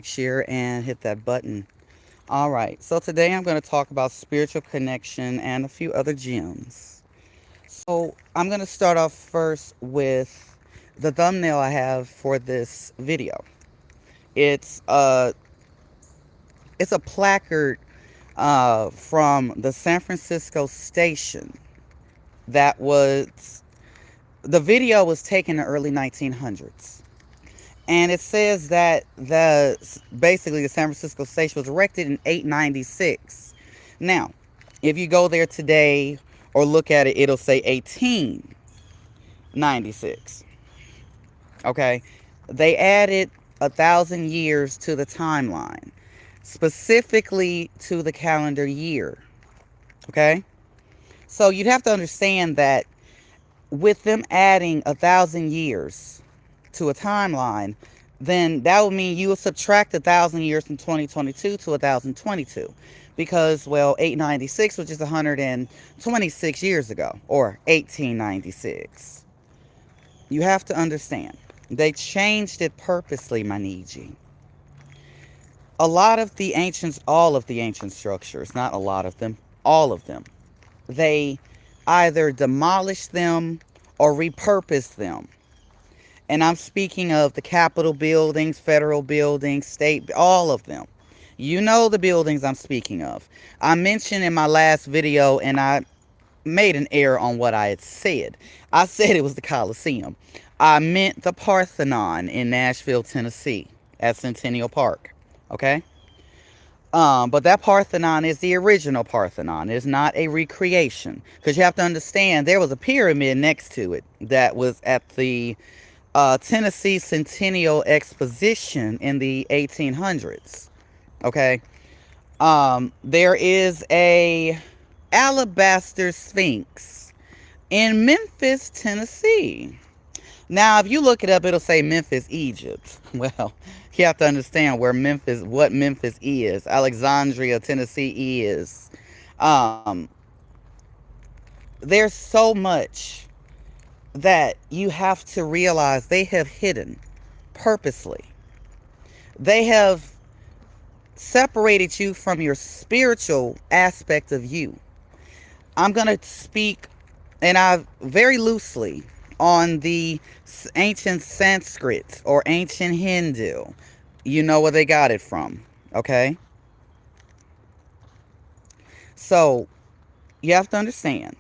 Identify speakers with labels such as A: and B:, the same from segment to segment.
A: share, and hit that button. All right, so today I'm going to talk about spiritual connection and a few other gems. So I'm going to start off first with the thumbnail I have for this video. It's a it's a placard from the San Francisco station that was the video was taken in the early 1900s. And it says that basically the San Francisco station was erected in 896. Now, if you go there today or look at it, it'll say 1896. Okay, they added 1,000 years to the timeline, specifically to the calendar year. Okay, so you'd have to understand that with them adding 1,000 years to a timeline, then that would mean you would subtract 1,000 years from 2022 to 1,022, because, well, 896 was just 126 years ago, or 1896. You have to understand, they changed it purposely, Maniji. A lot of the ancients, all of the ancient structures, not a lot of them, all of them, they either demolished them or repurposed them. And I'm speaking of the Capitol buildings, federal buildings, state, all of them. You know the buildings I'm speaking of. I mentioned in my last video, and I made an error on what I had said. I said it was the Coliseum. I meant the Parthenon in Nashville, Tennessee, at Centennial Park. Okay? But that Parthenon is the original Parthenon. It's not a recreation. Because you have to understand, there was a pyramid next to it that was at the Tennessee Centennial Exposition in the 1800s. Okay. There is a alabaster sphinx in Memphis, Tennessee. Now, if you look it up, it'll say Memphis, Egypt. Well, you have to understand what Memphis is. Alexandria, Tennessee is. There's so much that you have to realize they have hidden purposely. They have separated you from your spiritual aspect of you. I'm going to speak, and I very loosely, on the ancient Sanskrit or ancient Hindu. You know where they got it from, okay? So, you have to understand,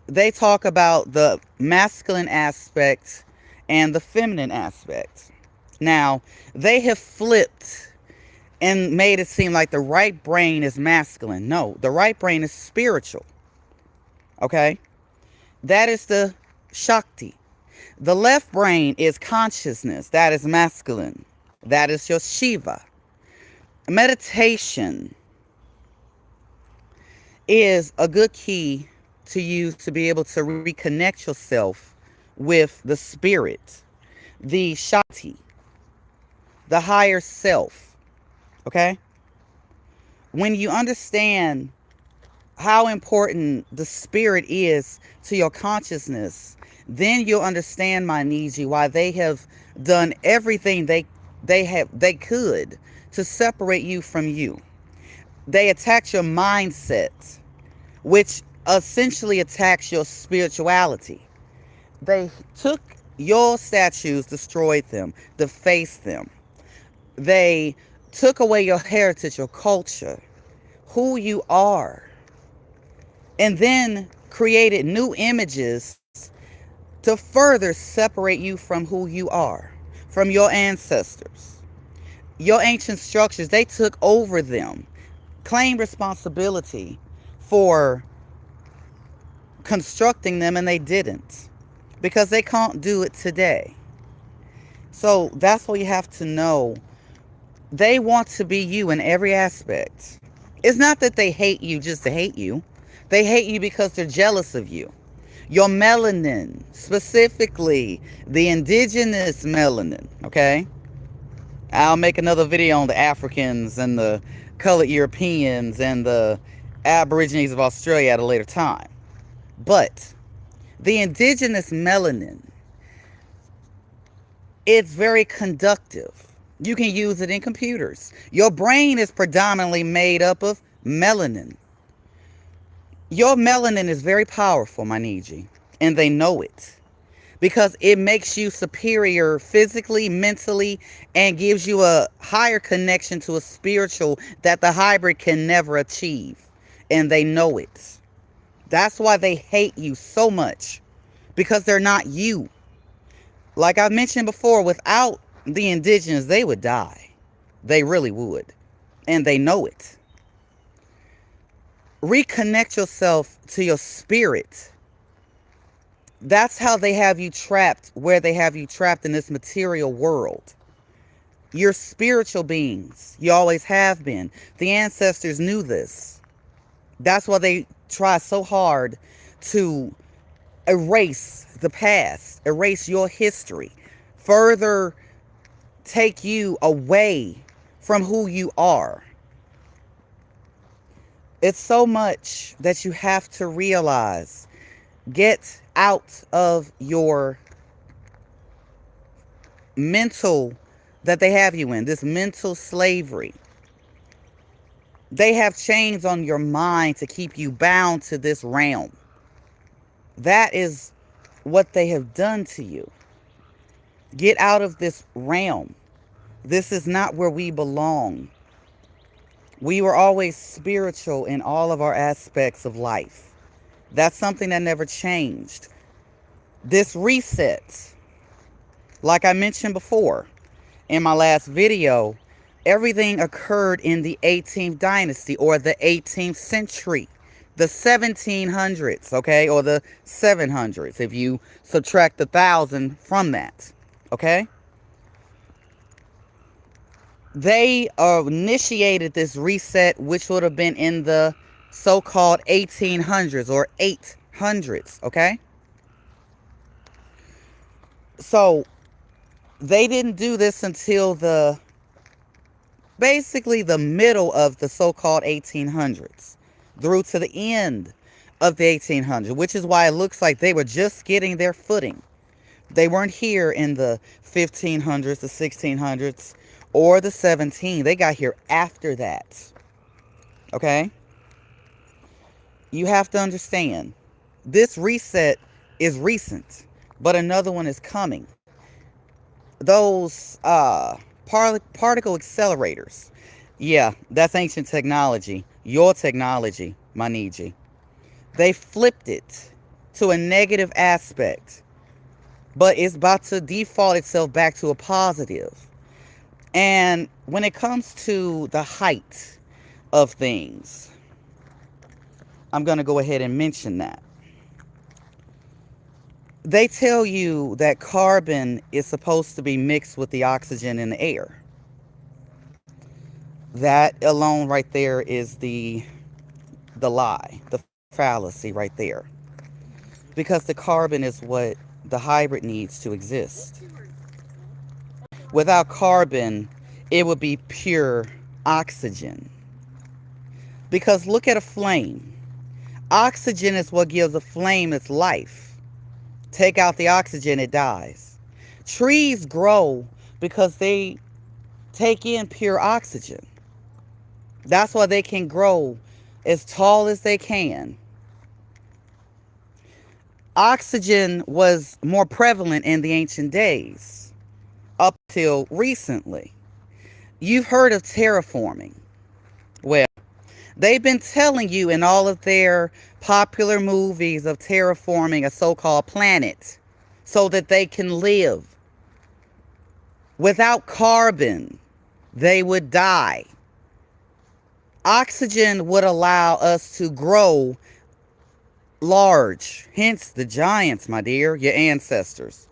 A: they talk about the masculine aspect and the feminine aspect. Now, they have flipped and made it seem like the right brain is masculine. No, the right brain is spiritual. Okay? That is the Shakti. The left brain is consciousness. That is masculine. That is your Shiva. Meditation is a good key to use to be able to reconnect yourself with the spirit, the Shakti, the higher self. Okay? When you understand how important the spirit is to your consciousness, then you'll understand, my Niji, why they have done everything they could to separate you from you. They attacked your mindset, which essentially attacks your spirituality. They took your statues, destroyed them, defaced them. They took away your heritage, your culture, who you are, and then created new images to further separate you from who you are, from your ancestors. Your ancient structures, they took over them, claimed responsibility for constructing them, and they didn't, because they can't do it today. So that's what you have to know. They want to be you in every aspect. It's not that they hate you just to hate you. They hate you because they're jealous of you. Your melanin, specifically the indigenous melanin, okay? I'll make another video on the Africans and the colored Europeans and the Aborigines of Australia at a later time. But the indigenous melanin, it's very conductive. You can use it in computers. Your brain is predominantly made up of melanin. Your melanin is very powerful, my Niji, and they know it because it makes you superior physically, mentally, and gives you a higher connection to a spiritual that the hybrid can never achieve. And they know it. That's why they hate you so much, because they're not you. Like I mentioned before, without the indigenous, they would die. They really would. And they know it. Reconnect yourself to your spirit. That's how they have you trapped, where they have you trapped in this material world. You're spiritual beings. You always have been. The ancestors knew this. That's why they try so hard to erase the past, erase your history, further take you away from who you are. It's so much that you have to realize. Get out of your mental that they have you in, this mental slavery. They have chains on your mind to keep you bound to this realm. That is what they have done to you. Get out of this realm. This is not where we belong. We were always spiritual in all of our aspects of life. That's something that never changed. This reset, like I mentioned before in my last video, everything occurred in the 18th dynasty or the 18th century, the 1700s, okay, or the 700s if you subtract 1,000 from that, okay? They initiated this reset, which would have been in the so-called 1800s or 800s, okay? So they didn't do this until basically the middle of the so-called 1800s through to the end of the 1800s, which is why it looks like they were just getting their footing. They weren't here in the 1500s, the 1600s, or the 17. They got here after that. Okay? You have to understand, this reset is recent, but another one is coming. Those particle accelerators. Yeah, that's ancient technology. Your technology, my Niji. They flipped it to a negative aspect, but it's about to default itself back to a positive. And when it comes to the height of things, I'm going to go ahead and mention that. They tell you that carbon is supposed to be mixed with the oxygen in the air. That alone right there is the lie, the fallacy right there. Because the carbon is what the hybrid needs to exist. Without carbon, it would be pure oxygen. Because look at a flame. Oxygen is what gives a flame its life. Take out the oxygen, it dies. Trees grow because they take in pure oxygen. That's why they can grow as tall as they can. Oxygen was more prevalent in the ancient days, up till recently. You've heard of terraforming. Well, they've been telling you in all of their popular movies of terraforming a so-called planet so that they can live. Without carbon, they would die. Oxygen would allow us to grow large, hence the giants, my dear, your ancestors.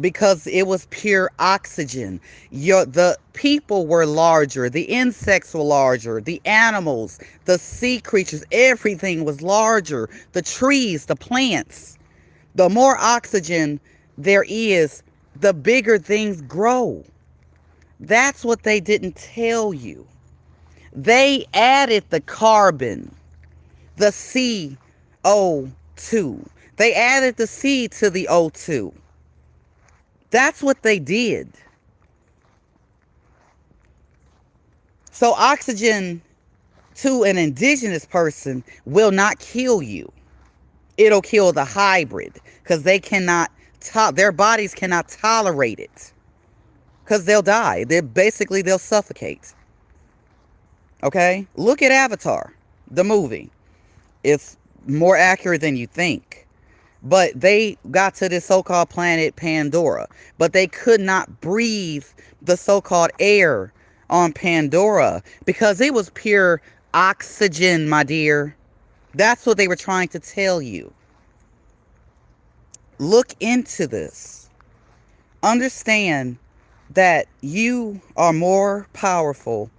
A: Because it was pure oxygen. The people were larger, the insects were larger, the animals, the sea creatures, everything was larger. The trees, the plants. The more oxygen there is, the bigger things grow. That's what they didn't tell you. They added the carbon, the CO2. They added the C to the O2. That's what they did. So oxygen to an indigenous person will not kill you. It'll kill the hybrid because they cannot, their bodies cannot tolerate it because they'll die. They'll suffocate. Okay? Look at Avatar, the movie. It's more accurate than you think. But they got to this so-called planet Pandora. But they could not breathe the so-called air on Pandora because it was pure oxygen, my dear. That's what they were trying to tell you. Look into this. Understand that you are more powerful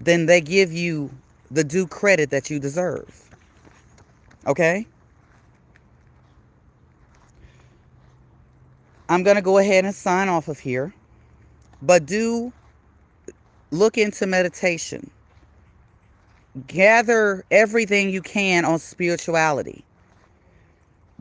A: than they give you the due credit that you deserve. Okay? I'm going to go ahead and sign off of here. But do look into meditation. Gather everything you can on spirituality.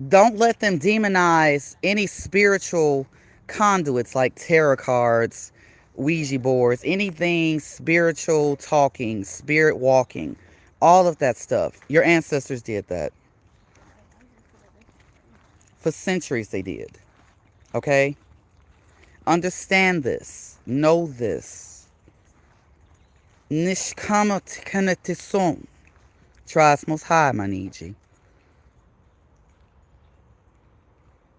A: Don't let them demonize any spiritual conduits like tarot cards, Ouija boards, anything spiritual talking, spirit walking, all of that stuff. Your ancestors did that. For centuries they did. Okay? Understand this. Know this. Nishkamat kanatison. Tries most high, my Niji.